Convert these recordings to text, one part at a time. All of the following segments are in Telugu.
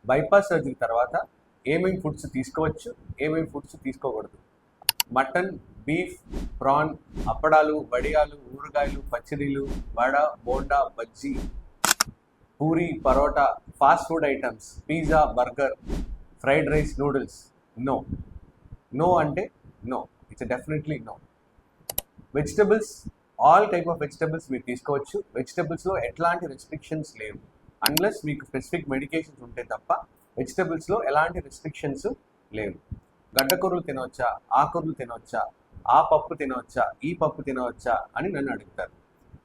బైపాస్ సర్జరీ తర్వాత ఏమేమి ఫుడ్స్ తీసుకోవచ్చు, ఏమేమి ఫుడ్స్ తీసుకోకూడదు. మటన్, బీఫ్, ప్రాన్, అప్పడాలు, వడియాలు, ఊరగాయలు, పచ్చడిలు, vada, bonda, bajji, puri, parotta, fast food items, pizza, burger, fried rice, noodles. No. No అంటే no. It's definitely no. Vegetables, all type of vegetables మీరు తీసుకోవచ్చు. వెజిటబుల్స్లో ఎట్లాంటి రెస్ట్రిక్షన్స్ లేవు. అన్లెస్ మీకు స్పెసిఫిక్ మెడికేషన్స్ ఉంటే తప్ప వెజిటబుల్స్లో ఎలాంటి రెస్ట్రిక్షన్స్ లేవు. గడ్డకూరలు తినవచ్చా, ఆకుకూరలు తినవచ్చా, ఆ పప్పు తినవచ్చా, ఈ పప్పు తినవచ్చా అని నన్ను అడుగుతారు.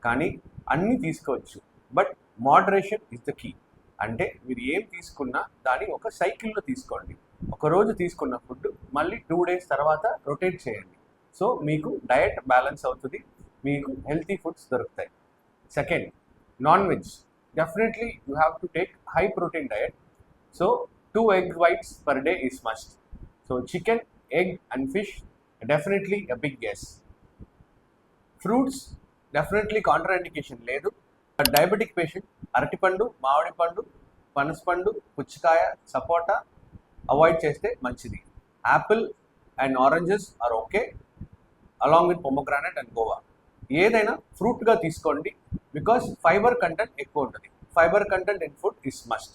కానీ అన్నీ తీసుకోవచ్చు. But moderation is the key. అంటే మీరు ఏం తీసుకున్నా దాన్ని ఒక సైకిల్లో తీసుకోండి. ఒకరోజు తీసుకున్న ఫుడ్ మళ్ళీ 2 days తర్వాత రొటేట్ చేయండి. సో మీకు డయట్ బ్యాలెన్స్ అవుతుంది, మీకు హెల్తీ ఫుడ్స్ దొరుకుతాయి. Second, non veg. Definitely you have to take high protein diet. So 2 egg whites per day is must. So chicken, egg and fish, definitely a big yes. Fruits, definitely contraindication లేదు. డయాబెటిక్ పేషెంట్ అరటిపండు, మామిడి పండు, పనసపండు, పుచ్చకాయ, సపోటా అవాయిడ్ చేస్తే మంచిది. Apple and oranges are okay, along with pomegranate and guava. ఏదైనా ఫ్రూట్గా తీసుకోండి, బికాస్ ఫైబర్ కంటెంట్ ఎక్కువ ఉంటుంది. Fibre content in food is must.